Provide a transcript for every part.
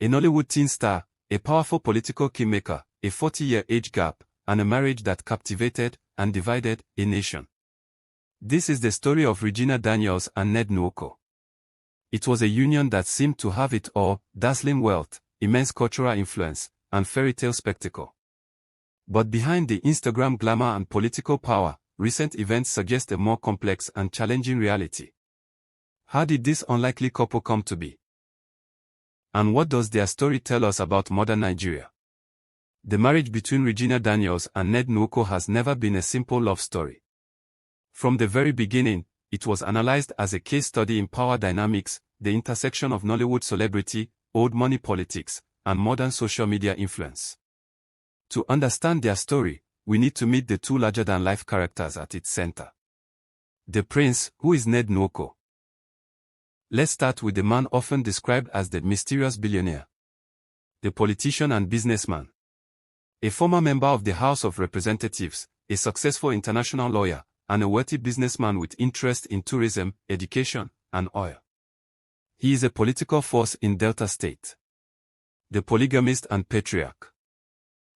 A Nollywood teen star, a powerful political kingmaker, a 40-year age gap, and a marriage that captivated and divided a nation. This is the story of Regina Daniels and Ned Nwoko. It was a union that seemed to have it all: dazzling wealth, immense cultural influence, and fairy tale spectacle. But behind the Instagram glamour and political power, recent events suggest a more complex and challenging reality. How did this unlikely couple come to be? And what does their story tell us about modern Nigeria? The marriage between Regina Daniels and Ned Nwoko has never been a simple love story. From the very beginning, it was analyzed as a case study in power dynamics, the intersection of Nollywood celebrity, old money politics, and modern social media influence. To understand their story, we need to meet the two larger-than-life characters at its center. The prince, who is Ned Nwoko. Let's start with the man often described as the mysterious billionaire. The politician and businessman. A former member of the House of Representatives, a successful international lawyer, and a wealthy businessman with interest in tourism, education, and oil. He is a political force in Delta State. The polygamist and patriarch.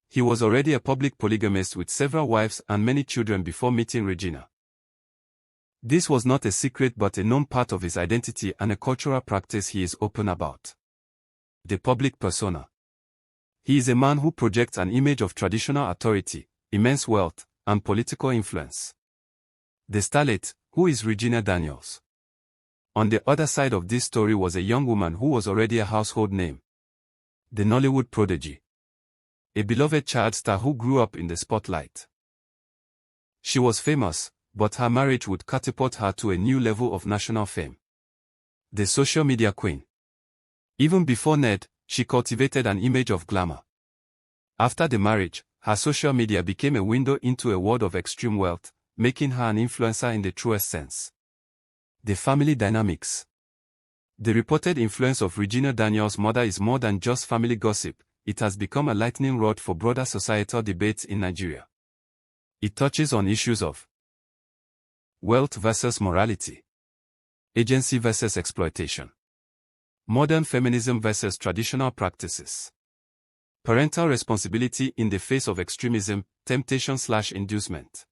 He was already a public polygamist with several wives and many children before meeting Regina. This was not a secret but a known part of his identity and a cultural practice he is open about. The public persona. He is a man who projects an image of traditional authority, immense wealth, and political influence. The starlet, who is Regina Daniels. On the other side of this story was a young woman who was already a household name. The Nollywood prodigy. A beloved child star who grew up in the spotlight. She was famous, but her marriage would catapult her to a new level of national fame. The social media queen. Even before Ned, she cultivated an image of glamour. After the marriage, her social media became a window into a world of extreme wealth, making her an influencer in the truest sense. The family dynamics. The reported influence of Regina Daniels' mother is more than just family gossip, it has become a lightning rod for broader societal debates in Nigeria. It touches on issues of wealth versus morality, agency versus exploitation, modern feminism versus traditional practices, parental responsibility in the face of extremism, temptation/inducement.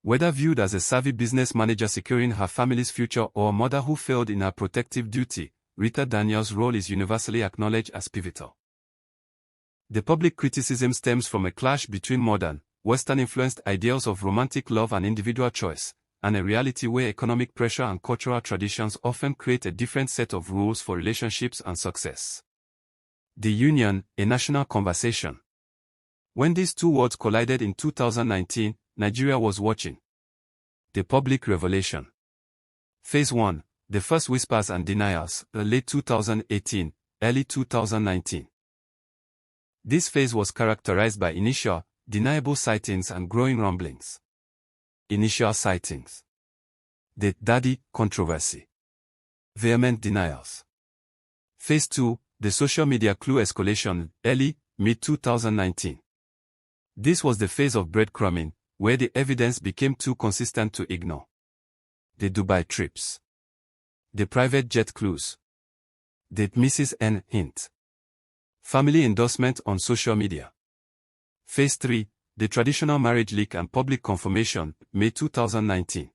Whether viewed as a savvy business manager securing her family's future or a mother who failed in her protective duty, Rita Daniels' role is universally acknowledged as pivotal. The public criticism stems from a clash between modern, Western-influenced ideals of romantic love and individual choice, and a reality where economic pressure and cultural traditions often create a different set of rules for relationships and success. The union, a national conversation. When these two worlds collided in 2019, Nigeria was watching. The public revelation. Phase 1, the first whispers and denials, late 2018, early 2019. This phase was characterized by initial, deniable sightings and growing rumblings. Initial sightings. The daddy controversy. Vehement denials. Phase 2, the social media clue escalation, early, mid-2019. This was the phase of breadcrumbing, where the evidence became too consistent to ignore. The Dubai trips. The private jet clues. The Mrs. N hint. Family endorsement on social media. Phase 3, the traditional marriage leak and public confirmation, May 2019.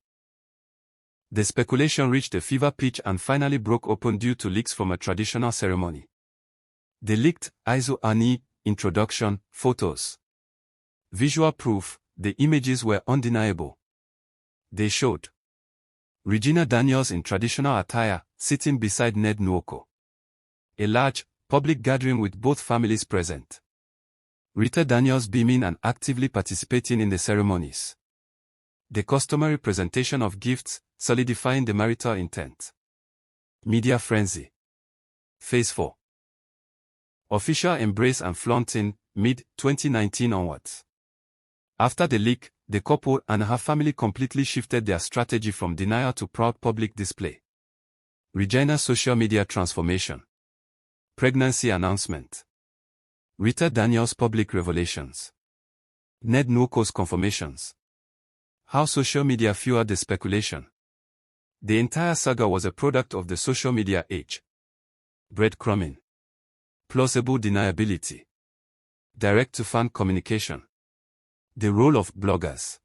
The speculation reached a fever pitch and finally broke open due to leaks from a traditional ceremony. The leaked Aizo Ani introduction photos. Visual proof, the images were undeniable. They showed Regina Daniels in traditional attire, sitting beside Ned Nwoko. A large, public gathering with both families present. Rita Daniels beaming and actively participating in the ceremonies. The customary presentation of gifts, solidifying the marital intent. Media frenzy. Phase 4. Official embrace and flaunting, mid-2019 onwards. After the leak, the couple and her family completely shifted their strategy from denial to proud public display. Regina's social media transformation. Pregnancy announcement. Rita Daniels' public revelations. Ned Nwoko's confirmations. How social media fueled the speculation. The entire saga was a product of the social media age. Breadcrumbing. Plausible deniability. Direct-to-fan communication. The role of bloggers.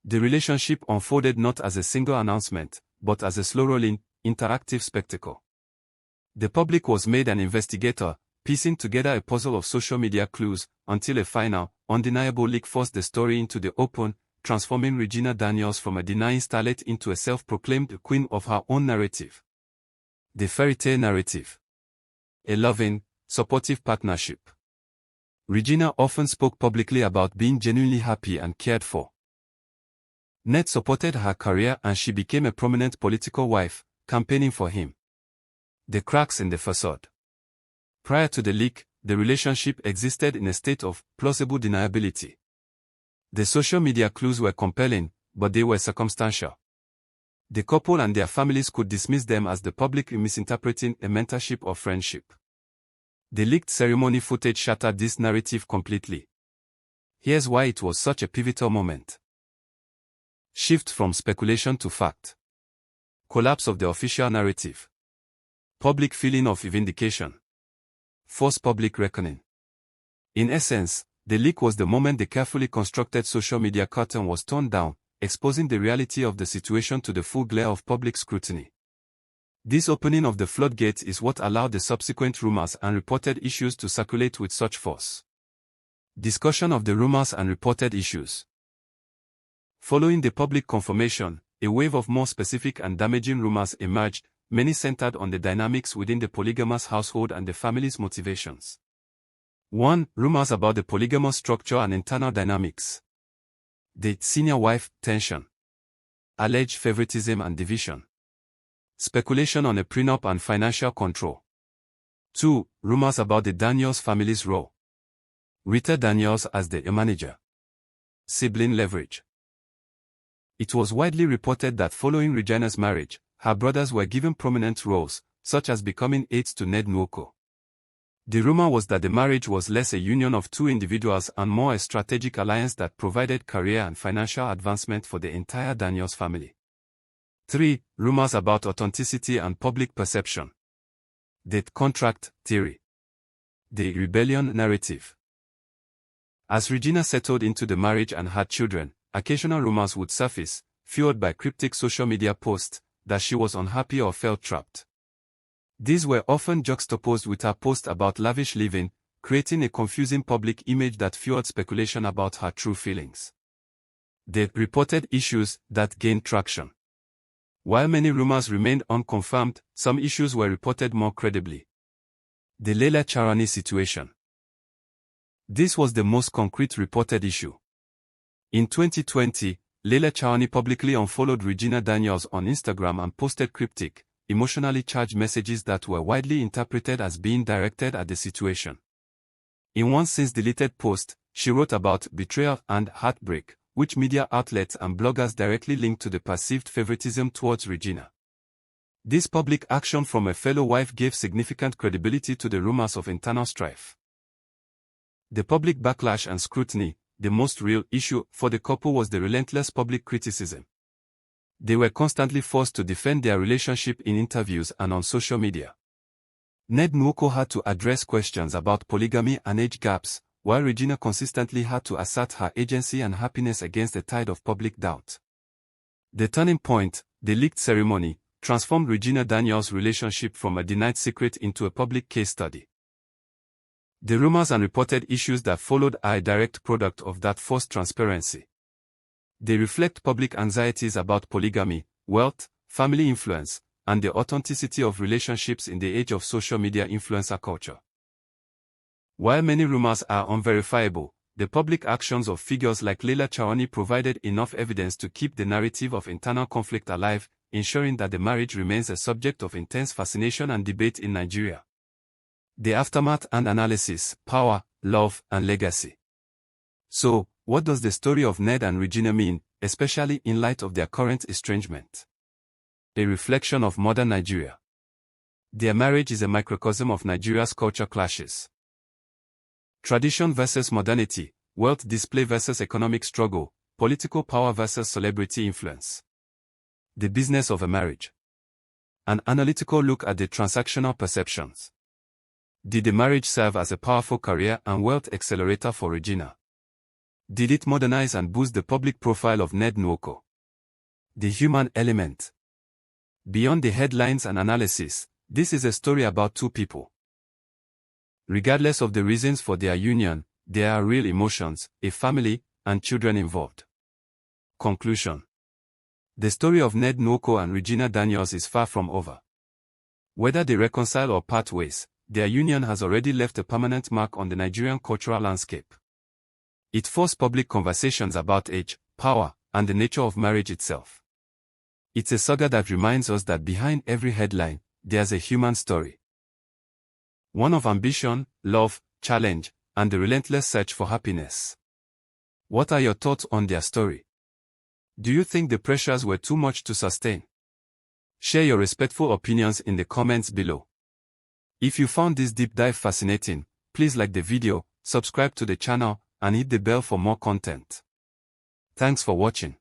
The relationship unfolded not as a single announcement, but as a slow-rolling, interactive spectacle. The public was made an investigator, piecing together a puzzle of social media clues, until a final, undeniable leak forced the story into the open, transforming Regina Daniels from a denying starlet into a self-proclaimed queen of her own narrative. The fairytale narrative. A loving, supportive partnership. Regina often spoke publicly about being genuinely happy and cared for. Ned supported her career and she became a prominent political wife, campaigning for him. The cracks in the facade. Prior to the leak, the relationship existed in a state of plausible deniability. The social media clues were compelling, but they were circumstantial. The couple and their families could dismiss them as the public misinterpreting a mentorship or friendship. The leaked ceremony footage shattered this narrative completely. Here's why it was such a pivotal moment. Shift from speculation to fact. Collapse of the official narrative. Public feeling of vindication. Forced public reckoning. In essence, the leak was the moment the carefully constructed social media curtain was torn down, exposing the reality of the situation to the full glare of public scrutiny. This opening of the floodgates is what allowed the subsequent rumors and reported issues to circulate with such force. Discussion of the rumors and reported issues. Following the public confirmation, a wave of more specific and damaging rumors emerged, many centered on the dynamics within the polygamous household and the family's motivations. 1. Rumors about the polygamous structure and internal dynamics. The senior wife tension. Alleged favoritism and division. Speculation on a prenup and financial control. 2. Rumors about the Daniels family's role. Rita Daniels as the manager. Sibling leverage. It was widely reported that following Regina's marriage, her brothers were given prominent roles, such as becoming aides to Ned Nwoko. The rumor was that the marriage was less a union of two individuals and more a strategic alliance that provided career and financial advancement for the entire Daniels family. 3. Rumors about authenticity and public perception. The contract theory. The rebellion narrative. As Regina settled into the marriage and had children, occasional rumors would surface, fueled by cryptic social media posts, that she was unhappy or felt trapped. These were often juxtaposed with her post about lavish living, creating a confusing public image that fueled speculation about her true feelings. The reported issues that gained traction. While many rumors remained unconfirmed, some issues were reported more credibly. The Leila Charani situation. This was the most concrete reported issue. In 2020, Leila Charani publicly unfollowed Regina Daniels on Instagram and posted cryptic, emotionally charged messages that were widely interpreted as being directed at the situation. In one since-deleted post, she wrote about betrayal and heartbreak, which media outlets and bloggers directly linked to the perceived favoritism towards Regina. This public action from a fellow wife gave significant credibility to the rumors of internal strife. The public backlash and scrutiny. The most real issue for the couple was the relentless public criticism. They were constantly forced to defend their relationship in interviews and on social media. Ned Nwoko had to address questions about polygamy and age gaps, while Regina consistently had to assert her agency and happiness against the tide of public doubt. The turning point, the leaked ceremony, transformed Regina Daniels' relationship from a denied secret into a public case study. The rumors and reported issues that followed are a direct product of that forced transparency. They reflect public anxieties about polygamy, wealth, family influence, and the authenticity of relationships in the age of social media influencer culture. While many rumors are unverifiable, the public actions of figures like Leila Charani provided enough evidence to keep the narrative of internal conflict alive, ensuring that the marriage remains a subject of intense fascination and debate in Nigeria. The aftermath and analysis, power, love, and legacy. So, what does the story of Ned and Regina mean, especially in light of their current estrangement? A reflection of modern Nigeria. Their marriage is a microcosm of Nigeria's culture clashes. Tradition versus modernity, wealth display versus economic struggle, political power versus celebrity influence. The business of a marriage. An analytical look at the transactional perceptions. Did the marriage serve as a powerful career and wealth accelerator for Regina? Did it modernize and boost the public profile of Ned Nwoko? The human element. Beyond the headlines and analysis, this is a story about two people. Regardless of the reasons for their union, there are real emotions, a family, and children involved. Conclusion. The story of Ned Nwoko and Regina Daniels is far from over. Whether they reconcile or part ways, their union has already left a permanent mark on the Nigerian cultural landscape. It forced public conversations about age, power, and the nature of marriage itself. It's a saga that reminds us that behind every headline, there's a human story. One of ambition, love, challenge, and the relentless search for happiness. What are your thoughts on their story? Do you think the pressures were too much to sustain? Share your respectful opinions in the comments below. If you found this deep dive fascinating, please like the video, subscribe to the channel, and hit the bell for more content. Thanks for watching.